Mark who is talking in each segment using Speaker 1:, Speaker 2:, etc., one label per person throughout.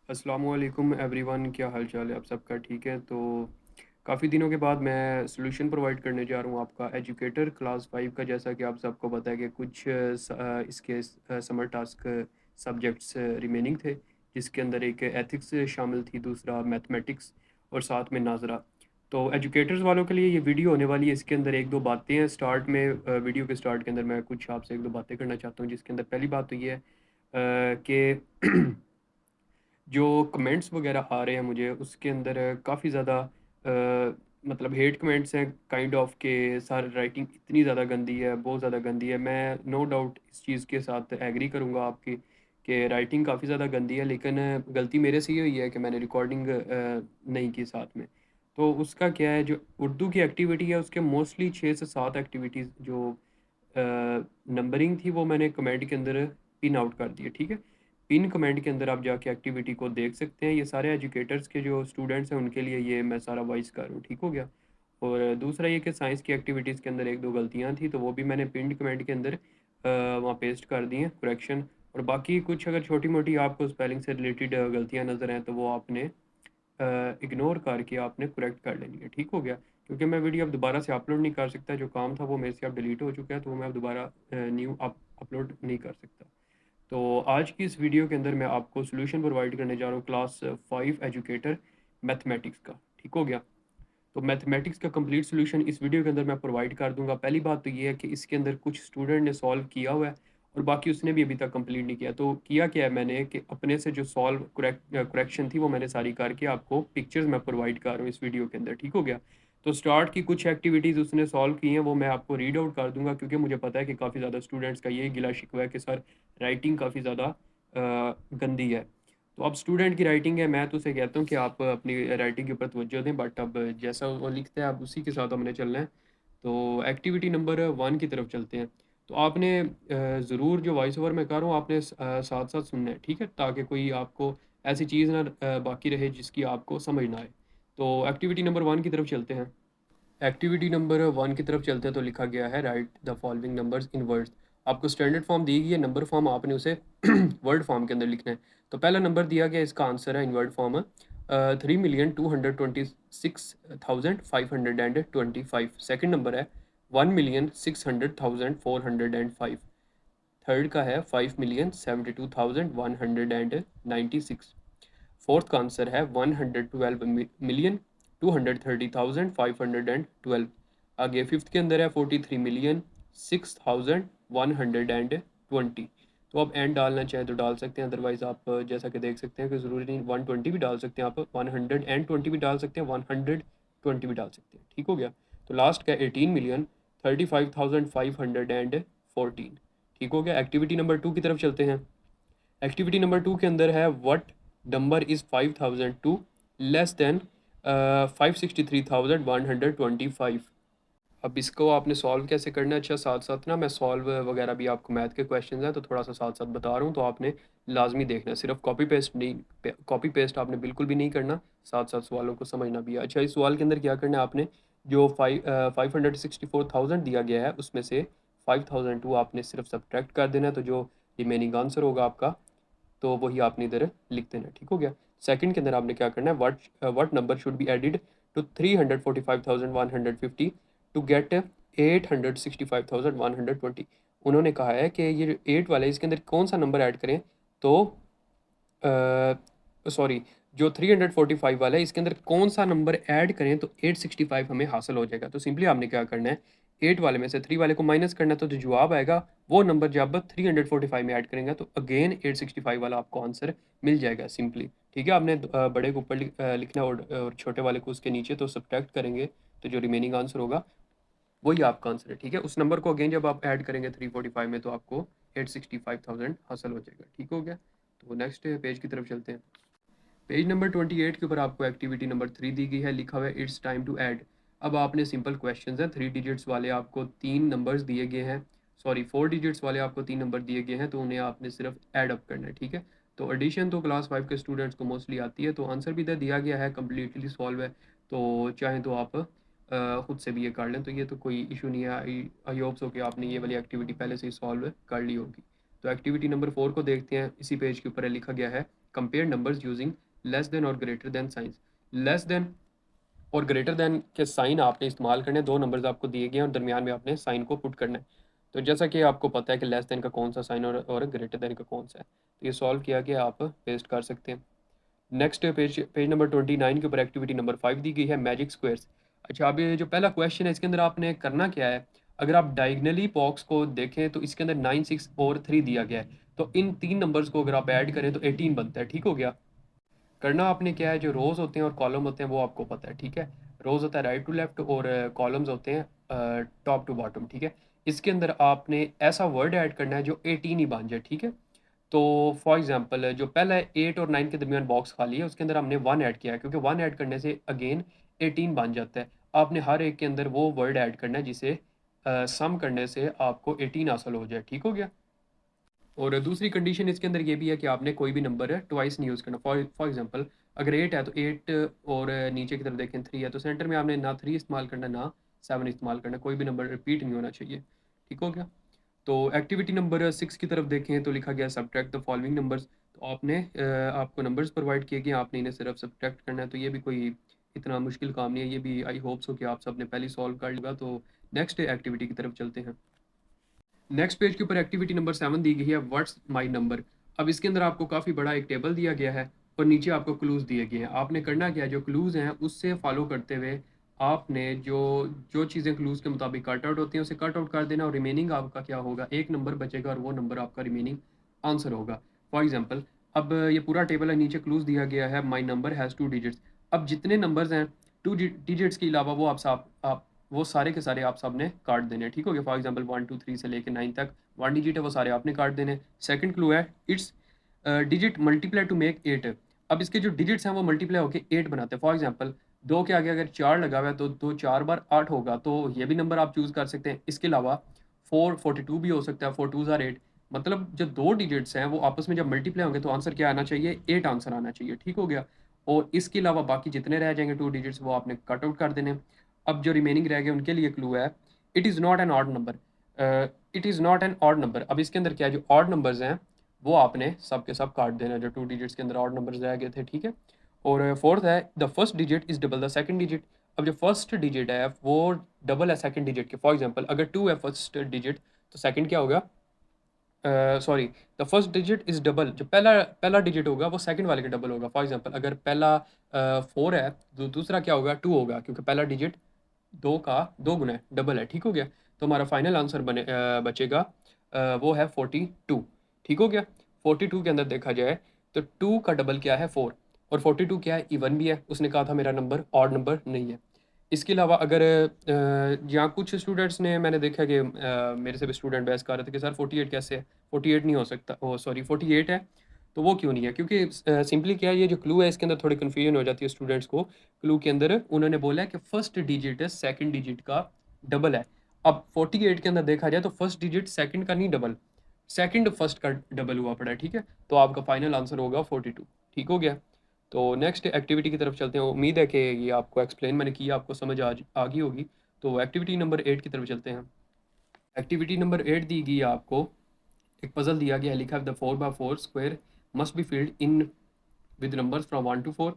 Speaker 1: अस्सलामुअलैकुम एवरीवन, क्या हाल चाल है आप सबका? ठीक है। तो काफ़ी दिनों के बाद मैं सॉल्यूशन प्रोवाइड करने जा रहा हूँ आपका एजुकेटर क्लास 5 का। जैसा कि आप सबको पता है कि कुछ इसके समर टास्क सब्जेक्ट्स रिमेनिंग थे, जिसके अंदर एक एथिक्स शामिल थी, दूसरा मैथमेटिक्स और साथ में नाजरा। तो एजुकेटर्स वालों के लिए ये वीडियो होने वाली है। इसके अंदर एक दो बातें हैं स्टार्ट में, वीडियो के स्टार्ट के अंदर मैं कुछ आपसे एक दो बातें करना चाहता हूँ। जिसके अंदर पहली बात तो ये है कि जो कमेंट्स वगैरह आ रहे हैं मुझे उसके अंदर काफ़ी ज़्यादा मतलब हेट कमेंट्स हैं, काइंड ऑफ के सर राइटिंग इतनी ज़्यादा गंदी है, बहुत ज़्यादा गंदी है। मैं नो डाउट इस चीज़ के साथ एग्री करूँगा आपकी कि राइटिंग काफ़ी ज़्यादा गंदी है, लेकिन गलती मेरे से ही हुई है कि मैंने रिकॉर्डिंग नहीं की साथ में। तो उसका क्या है, जो उर्दू की एक्टिविटी है उसके मोस्टली 6 से 7 एक्टिविटीज़ जो नंबरिंग थी वो मैंने कमेंट के अंदर पिन आउट कर दी है, ठीक है। पिन कमेंट के अंदर आप जाके एक्टिविटी को देख सकते हैं। ये सारे एजुकेटर्स के जो स्टूडेंट्स हैं उनके लिए ये मैं सारा वॉइस कर रहा हूँ, ठीक हो गया। और दूसरा ये कि साइंस की एक्टिविटीज़ के अंदर एक दो गलतियाँ थी, तो वो भी मैंने पिन कमेंट के अंदर वहाँ पेस्ट कर दी हैं करेक्शन। और बाकी कुछ अगर छोटी मोटी आपको स्पेलिंग से रिलेटेड गलतियाँ नज़र आएँ तो वो आपने इग्नोर करके आपने करेक्ट कर लेनी है, ठीक हो गया। क्योंकि मैं वीडियो अब दोबारा से अपलोड नहीं कर सकता, जो काम था वो मेरे से अब डिलीट हो चुका है, तो वो मैं अब दोबारा न्यू अपलोड नहीं कर सकता। तो आज की इस वीडियो के अंदर मैं आपको सॉल्यूशन प्रोवाइड करने जा रहा हूँ क्लास 5 एजुकेटर मैथमेटिक्स का, ठीक हो गया। तो मैथमेटिक्स का कंप्लीट सॉल्यूशन इस वीडियो के अंदर मैं प्रोवाइड कर दूंगा। पहली बात तो ये है कि इसके अंदर कुछ स्टूडेंट ने सॉल्व किया हुआ है और बाकी उसने भी अभी तक कंप्लीट नहीं किया। तो किया क्या है मैंने कि अपने से जो सॉल्व करेक्शन थी वो मैंने सारी करके आपको पिक्चर्स मैं प्रोवाइड कर रहा हूँ इस वीडियो के अंदर, ठीक हो गया। तो स्टार्ट की कुछ एक्टिविटीज़ उसने सॉल्व की हैं वो मैं आपको रीड आउट कर दूंगा, क्योंकि मुझे पता है कि काफ़ी ज़्यादा स्टूडेंट्स का यही गिला शिकवा है कि सर राइटिंग काफ़ी ज़्यादा गंदी है। तो अब स्टूडेंट की राइटिंग है, मैं तो उसे कहता हूँ कि आप अपनी राइटिंग के ऊपर तवज्जो दें, बट अब जैसा वो लिखता है अब उसी के साथ हमने चलना है। तो एक्टिविटी नंबर 1 की तरफ चलते हैं। तो आपने ज़रूर जो वॉइस ओवर मैं कर रहा हूँ आपने साथ साथ सुनना है, ठीक है, ताकि कोई आपको ऐसी चीज़ ना बाकी रहे जिसकी आपको समझ ना आए। तो एक्टिविटी नंबर 1 की तरफ चलते हैं। एक्टिविटी नंबर 1 की तरफ चलते हैं। तो लिखा गया है right the following numbers in words. आपको स्टैंडर्ड फॉर्म दी गई है, नंबर फॉर्म आपने उसे वर्ड फॉर्म के अंदर लिखना है। तो पहला नंबर दिया गया, इसका आंसर है इन वर्ड फॉर्म 3,226,525। सेकेंड नंबर है 1,600,405। थर्ड का है 5,72,196। फोर्थ का आंसर है 112,230,512। आगे फिफ्थ के अंदर है 43,06,120। तो आप एंड डालना चाहे तो डाल सकते हैं, अदरवाइज आप जैसा कि देख सकते हैं कि ज़रूरी नहीं 120 भी डाल सकते हैं, आप 120 भी डाल सकते हैं, 120 भी डाल सकते हैं, ठीक हो गया। तो लास्ट का 18,35,514, ठीक हो गया। एक्टिविटी नंबर 2 की तरफ चलते हैं। एक्टिविटी नंबर 2 के अंदर है what number is 5,002 less than 563,125। अब इसको आपने सॉल्व कैसे करना है? अच्छा, साथ साथ ना मैं सॉल्व वगैरह भी आपको मैथ के क्वेश्चंस हैं तो थोड़ा सा साथ साथ बता रहा हूँ, तो आपने लाजमी देखना है, सिर्फ कॉपी पेस्ट नहीं, कॉपी पेस्ट आपने बिल्कुल भी नहीं करना, साथ साथ सवालों को समझना भी है। अच्छा, इस सवाल के अंदर क्या करना है आपने, जो 564,000 दिया गया है उसमें से 5,002 आपने सिर्फ सब्ट्रैक्ट कर देना है, तो जो रिमेनिंग आंसर होगा आपका तो वही आपने इधर लिख देना, ठीक हो गया। सेकंड के अंदर आपने क्या करना है, what number should be added to 345,150 to get 865,120। उन्होंने कहा है कि ये 8 वाला है, इसके अंदर कौन सा नंबर ऐड करें तो सॉरी, जो 345 वाला है इसके अंदर कौन सा नंबर ऐड करें तो 865 हमें हासिल हो जाएगा। तो सिंपली आपने क्या करना है, 8 वाले में से 3 वाले को माइनस करना है, तो जो जवाब आएगा वो नंबर जब 345 में ऐड करेंगे तो अगेन 865 वाला आपको आंसर मिल जाएगा सिंपली, ठीक है। आपने बड़े के ऊपर लिखना और छोटे वाले को उसके नीचे, तो सब्ट्रैक्ट करेंगे तो जो रिमेनिंग आंसर होगा वही आपका आंसर है, ठीक है। उस नंबर को अगेन जब आप ऐड करेंगे 345 में तो आपको 865,000 हासिल हो जाएगा, ठीक हो गया। तो नेक्स्ट पेज की तरफ चलते हैं। पेज नंबर 28 के ऊपर आपको एक्टिविटी नंबर 3 दी गई है, लिखा हुआ है इट्स टाइम टू ऐड। अब आपने सिंपल क्वेश्चंस हैं, 3 डिजिट्स वाले आपको 3 नंबर्स दिए गए हैं, सॉरी 4 डिजिट्स वाले आपको 3 नंबर दिए गए हैं, तो उन्हें आपने सिर्फ ऐड अप करना है, ठीक है। तो एडिशन तो क्लास 5 के स्टूडेंट्स को मोस्टली आती है, तो आंसर भी इधर दिया गया है, कम्प्लीटली सॉल्व है। तो चाहें तो आप खुद से भी ये कर लें, तो ये तो कोई इशू नहीं है। आई होप्स हो कि आपने ये वाली एक्टिविटी पहले से ही सॉल्व कर ली होगी। तो एक्टिविटी नंबर 4 को देखते हैं, इसी पेज के ऊपर लिखा गया है compare numbers using less than और greater than signs. Less than और ग्रेटर देन के साइन आपने इस्तेमाल करने, दो नंबर्स आपको दिए गए हैं और दरमियान में आपने साइन को पुट करना है। तो जैसा कि आपको पता है कि लेस देन का कौन सा साइन और ग्रेटर देन का कौन सा है, तो ये सॉल्व किया कि आप पेस्ट कर सकते हैं। नेक्स्ट पेज पेज नंबर 29 के ऊपर एक्टिविटी नंबर 5 दी गई है, मैजिक स्क्वायर्स। अच्छा, अब ये जो पहला क्वेश्चन है इसके अंदर आपने करना क्या है, अगर आप डायगनली बॉक्स को देखें तो इसके अंदर 9, 6 और 3 दिया गया है। तो इन तीन नंबर्स को अगर आप ऐड करें तो 18 बनता है। ठीक हो गया। करना आपने क्या है, जो रोज़ होते हैं और कॉलम होते हैं वो आपको पता है। ठीक है, रोज़ होता है राइट टू लेफ्ट और कॉलम्स होते हैं टॉप टू बॉटम। ठीक है, इसके अंदर आपने ऐसा वर्ड ऐड करना है जो 18 ही बन जाए। ठीक है, तो फॉर एग्जांपल जो पहला है 8 और 9 के दरमियान बॉक्स खाली है, उसके अंदर हमने 1 ऐड किया है क्योंकि 1 ऐड करने से अगेन 18 बन जाता है। आपने हर एक के अंदर वो वर्ड ऐड करना है जिसे सम करने से आपको 18 हासिल हो जाए। ठीक हो गया। और दूसरी कंडीशन इसके अंदर ये भी है कि आपने कोई भी नंबर ट्वाइस नहीं यूज़ करना। फॉर एग्जांपल अगर 8 है तो 8 और नीचे की तरफ देखें 3 है तो सेंटर में आपने ना 3 इस्तेमाल करना ना 7 इस्तेमाल करना, कोई भी नंबर रिपीट नहीं होना चाहिए। ठीक हो गया। तो एक्टिविटी नंबर 6 की तरफ देखें तो लिखा गया सब्ट्रैक्ट द फॉलोइंग नंबर्स। तो आपको नंबर्स प्रोवाइड किए गए, आपने इन्हें सिर्फ सब्ट्रैक्ट करना है। तो ये भी कोई इतना मुश्किल काम नहीं है, ये भी आई होप सो कि आप सबने पहले सॉल्व कर लिया। तो नेक्स्ट एक्टिविटी की तरफ चलते हैं। नेक्स्ट पेज के ऊपर एक्टिविटी नंबर 7 दी गई है, व्हाट्स माई नंबर। अब इसके अंदर आपको काफ़ी बड़ा एक टेबल दिया गया है और नीचे आपको क्लूज़ दिए गए हैं। आपने करना क्या है, जो क्लूज़ हैं उससे फॉलो करते हुए आपने जो जो चीज़ें क्लूज़ के मुताबिक कट आउट होती हैं उसे कट आउट कर देना और रिमेनिंग आपका क्या होगा, एक नंबर बचेगा और वो नंबर आपका रिमेनिंग आंसर होगा। फॉर एग्जाम्पल अब ये पूरा टेबल है, नीचे क्लूज़ दिया गया है, माई नंबर हैज़ 2 डिजिट्स। अब जितने नंबर्स हैं 2 डिजिट्स के अलावा वो आप वो सारे के सारे आप सबने काट देने हैं। ठीक हो गया। फॉर एग्जांपल 1 2 3 से लेके 9 तक 1 डिजिट है वो सारे आपने काट देने हैं। सेकंड क्लू है, it's digit multiply two make 8। अब इसके जो डिजिट्स हैं वो मल्टीप्लाई होके 8 बनाते हैं। फॉर एग्जांपल 2 के आगे अगर 4 लगा हुआ है तो 2 4 बार 8 होगा, तो ये भी नंबर आप चूज़ कर सकते हैं। इसके अलावा 4 42 भी हो सकता है, 4 2s आर 8। मतलब जो 2 डिजिट्स हैं वो आपस में जब मल्टीप्लाई होंगे तो आंसर क्या आना चाहिए, 8 आंसर आना चाहिए। ठीक हो गया। और इसके अलावा बाकी जितने रह जाएँगे 2 डिजिट्स वो आपने कट आउट कर देने हैं। अब जो रिमेनिंग रह गए उनके लिए क्लू है, it is not an odd number. It is not an odd number. अब इसके अंदर क्या है, जो ऑड नंबर्स हैं वो आपने सब के सब काट देना है, जो 2 डिजिट्स के अंदर ऑड नंबर्स रह गए थे। ठीक है। और फोर्थ है, the first digit is double the second digit. अब जो फर्स्ट डिजिट है वो डबल है सेकंड डिजिट के। फॉर एग्जांपल अगर 2 है फर्स्ट डिजिट तो सेकंड क्या होगा, sorry, the first digit is double, जो पहला पहला डिजिट होगा वो सेकंड वाले का डबल होगा। फॉर एग्जांपल अगर पहला 4 है तो दूसरा क्या होगा, 2 होगा, क्योंकि पहला डिजिट 2 का 2 गुना है, डबल है। ठीक हो गया। तो हमारा फाइनल आंसर बचेगा वो है 42। ठीक हो गया। 42 के अंदर देखा जाए तो 2 का डबल क्या है, 4, और 42 क्या है, इवन भी है। उसने कहा था मेरा नंबर ऑड नंबर नहीं है। इसके अलावा अगर यहाँ कुछ स्टूडेंट्स ने, मैंने देखा कि मेरे से भी स्टूडेंट बहस कर रहे थे कि सर 48 कैसे है, 48 नहीं हो सकता, ओ सॉरी 48 है। तो वो क्यों नहीं है, क्योंकि सिंपली क्या है, ये जो क्लू है इसके अंदर थोड़ी कन्फ्यूजन हो जाती है स्टूडेंट्स को। क्लू के अंदर उन्होंने बोला है कि फर्स्ट डिजिट है सेकंड डिजिट का डबल है। अब 48 के अंदर देखा जाए तो फर्स्ट डिजिट सेकंड का नहीं डबल, सेकंड फर्स्ट का डबल हुआ पड़ा है। ठीक है, तो आपका फाइनल आंसर होगा 42। ठीक हो गया। तो नेक्स्ट एक्टिविटी की तरफ चलते हैं। उम्मीद है कि ये आपको एक्सप्लेन मैंने किया, आपको समझ आ गई होगी। तो एक्टिविटी नंबर 8 की तरफ चलते हैं। एक्टिविटी नंबर 8 दी गई है आपको, एक पजल दिया गया है, लिखा है the 4x4 square must be filled in with numbers from 1 to 4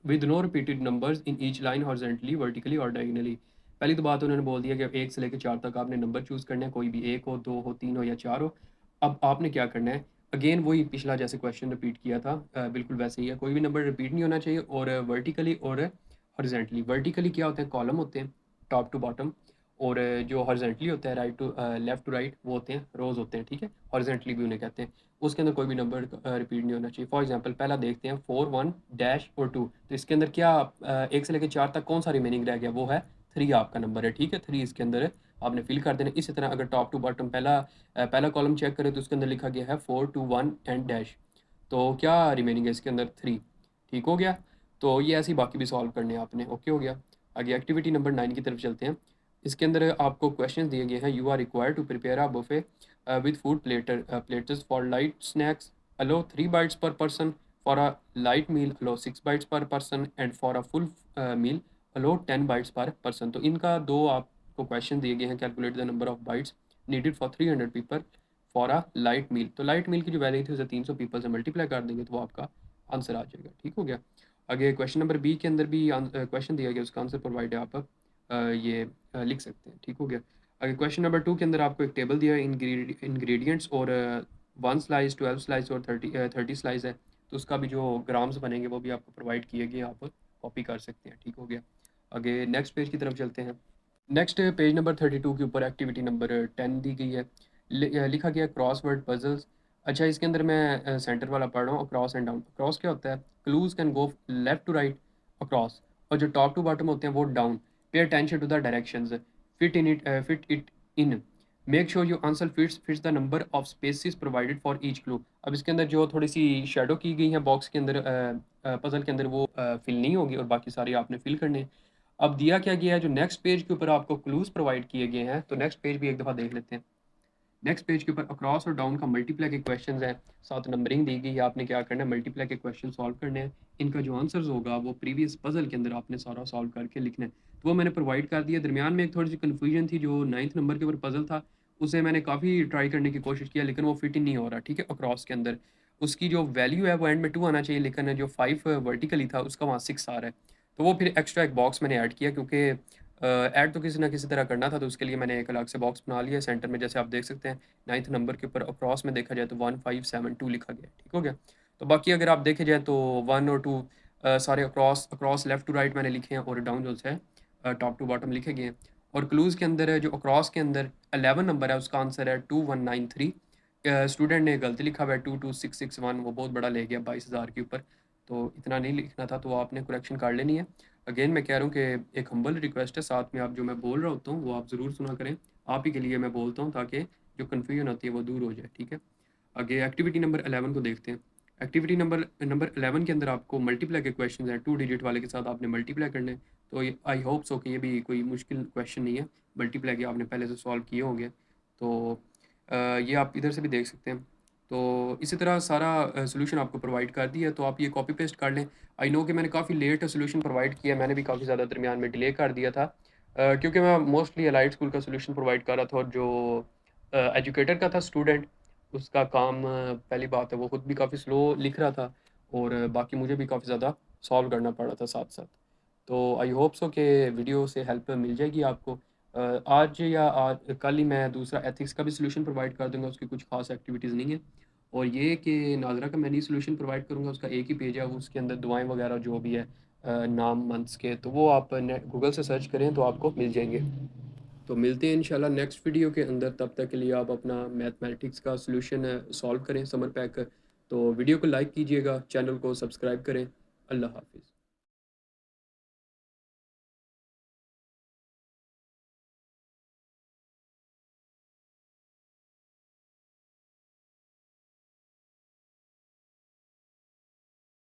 Speaker 1: with no repeated numbers in each line horizontally vertically और डायगोनली। पहली तो बात उन्होंने बोल दिया कि 1 से लेकर 4 तक आपने नंबर चूज़ करना है, कोई भी 1 हो, 2 हो, 3 हो या 4 हो। अब आपने क्या करना है, अगेन वही पिछला जैसे क्वेश्चन रिपीट किया था, बिल्कुल वैसे ही है। कोई भी नंबर रिपीट नहीं होना चाहिए और वर्टिकली और हॉरिजॉन्टली। वर्टिकली क्या होते हैं, कॉलम होते हैं टॉप टू बॉटम, और जो हॉरिजॉन्टली होता है right to left to right वो होते हैं रोज होते हैं। ठीक है, हॉरिजॉन्टली भी उन्हें कहते हैं। उसके अंदर कोई भी नंबर रिपीट नहीं होना चाहिए। फॉर एग्जांपल पहला देखते हैं 4 1 डैश और 2, तो इसके अंदर क्या 1 से लेकर 4 तक कौन सा रिमेनिंग रह गया, वो है 3 आपका नंबर है। ठीक है, 3 इसके अंदर आपने फिल कर देना। इसी तरह अगर टॉप टू बॉटम पहला कॉलम चेक करें तो उसके अंदर लिखा गया है 4 2 1 एंड डैश, तो क्या रिमेनिंग है इसके अंदर 3। ठीक हो गया। तो ये ऐसे ही बाकी भी सॉल्व करने हैं आपने। ओके हो गया। आगे एक्टिविटी नंबर 9 की तरफ चलते हैं। इसके अंदर आपको क्वेश्चन दिए गए हैं, you are required to prepare a buffet with food platters for light snacks allow 3 bites per person, for a light meal allow 6 bites per person, and for a full meal allow 10 bites per person। तो इनका दो आपको question दिए गए हैं, calculate the number of bytes needed for 300 people for a light meal. तो light मील की जो वैल्यू थी उसे 300 पीपल से मल्टीप्लाई कर देंगे तो वो आपका आंसर आ जाएगा, ठीक हो गया। आगे क्वेश्चन नंबर बी के अंदर भी क्वेश्चन दिया गया, उसका आंसर प्रोवाइड है, आप ये लिख सकते हैं, ठीक हो गया। आगे क्वेश्चन नंबर 2 के अंदर आपको एक टेबल दिया है इंग्रेडिएंट्स और 1 स्लाइस, 12 स्लाइस और 30 स्लाइस है, तो उसका भी जो ग्राम्स बनेंगे वो भी आपको प्रोवाइड किए गए, आप कॉपी कर सकते हैं, ठीक हो गया। आगे नेक्स्ट पेज की तरफ चलते हैं। नेक्स्ट पेज नंबर 32 के ऊपर एक्टिविटी नंबर 10 दी गई है। लिखा गया क्रॉसवर्ड पजल्स। अच्छा, इसके अंदर मैं सेंटर वाला पढ़ रहा हूँ, अक्रॉस एंड डाउन। अक्रॉस क्या होता है? Clues can go left to right across, और जो टॉप टू बॉटम होते हैं वो down. Pay attention to the directions, fit it in, make sure your answer fits the number of spaces provided for each clue. अब इसके अंदर जो थोड़ी सी शेडो की गई है बॉक्स के अंदर, पजल के अंदर, वो फिल नहीं होगी और बाकी सारी आपने फिल करने हैं। अब दिया क्या गया है, जो नेक्स्ट पेज के ऊपर आपको क्लूज़ प्रोवाइड किए गए हैं, तो नेक्स्ट पेज भी एक दफ़ा देख लेते हैं। नेक्स्ट पेज के ऊपर अक्रॉस और डाउन का मल्टीप्लाई के क्वेश्चंस हैं, साथ नंबरिंग दी गई है, आपने क्या करना है, मल्टीप्लाई के क्वेश्चन सॉल्व करने हैं। इनका जो आंसर्स होगा वो प्रीवियस पजल के अंदर आपने सारा सॉल्व करके लिखना है, तो वो मैंने प्रोवाइड कर दिया। दरमियान में एक थोड़ी सी कन्फ्यूजन थी, जो 9th नंबर के ऊपर पजल था, उसे मैंने काफ़ी ट्राई करने की कोशिश किया, लेकिन वो फिट ही नहीं हो रहा, ठीक है, अक्रॉस के अंदर। उसकी जो वैल्यू है वो एंड में 2 आना चाहिए, लेकिन जो 5 वर्टिकली था उसका वहाँ 6 आ रहा है। तो वो फिर एक्स्ट्रा एक बॉक्स मैंने ऐड किया, क्योंकि ऐड तो किसी ना किसी तरह करना था, तो उसके लिए मैंने एक अलग से बॉक्स बना लिया सेंटर में, जैसे आप देख सकते हैं। 9th नंबर के ऊपर अक्रॉस में देखा जाए तो 1572 लिखा गया है, ठीक हो गया। तो बाकी अगर आप देखे जाए तो 1 और 2 सारे across across left to right मैंने लिखे हैं, और डाउन जो है टॉप टू बॉटम लिखे गए हैं। और क्लूज़ के अंदर जो अक्रॉस के अंदर 11 नंबर है, उसका आंसर है 2193। स्टूडेंट ने गलती लिखा हुआ है 22661, वो बहुत बड़ा ले गया 22,000 के ऊपर, तो इतना नहीं लिखना था, तो आपने करेक्शन कर लेनी है। अगेन मैं कह रहा हूँ कि एक हम्बल रिक्वेस्ट है, साथ में आप जो मैं बोल रहा होता हूँ वो आप ज़रूर सुना करें। आप ही के लिए मैं बोलता हूँ, ताकि जो कन्फ्यूजन होती है वो दूर हो जाए, ठीक है। आगे एक्टिविटी नंबर 11 को देखते हैं। एक्टिविटी नंबर नंबर 11 के अंदर आपको मल्टीप्लाई के क्वेश्चन हैं, 2 डिजिट वाले के साथ आपने मल्टीप्लाई करने हैं। तो ये आई होप सो कि ये भी कोई मुश्किल क्वेश्चन नहीं है, मल्टीप्लाई के आपने पहले से सॉल्व किए होंगे। तो ये आप इधर से भी देख सकते हैं। तो इसी तरह सारा सॉल्यूशन आपको प्रोवाइड कर दिया है, तो आप ये कॉपी पेस्ट कर लें। आई नो कि मैंने काफ़ी लेट सॉल्यूशन प्रोवाइड किया, मैंने भी काफ़ी ज़्यादा दरमियान में डिले कर दिया था, क्योंकि मैं मोस्टली अलाइड स्कूल का सॉल्यूशन प्रोवाइड कर रहा था, और जो एजुकेटर का था स्टूडेंट, उसका काम पहली बात है वो खुद भी काफ़ी स्लो लिख रहा था, और बाकी मुझे भी काफ़ी ज़्यादा सॉल्व करना पड़ रहा था साथ-साथ। तो आई होप सो कि वीडियो से हेल्प मिल जाएगी आपको। आज या आज कल ही मैं दूसरा एथिक्स का भी सॉल्यूशन प्रोवाइड कर दूँगा, उसकी कुछ ख़ास एक्टिविटीज़ नहीं है। और ये कि नाज़रा का मैं नहीं सॉल्यूशन प्रोवाइड करूँगा, उसका एक ही पेज है, उसके अंदर दुआएँ वगैरह जो भी है, नाम मंथ्स के, तो वो आप नेट गूगल से सर्च करें तो आपको मिल जाएँगे। तो मिलते हैं इंशाल्लाह नेक्स्ट वीडियो के अंदर, तब तक के लिए आप अपना मैथमेटिक्स का सॉल्यूशन सॉल्व करें समर पैक। तो वीडियो को लाइक कीजिएगा, चैनल को सब्सक्राइब करें। अल्लाह हाफ़िज़।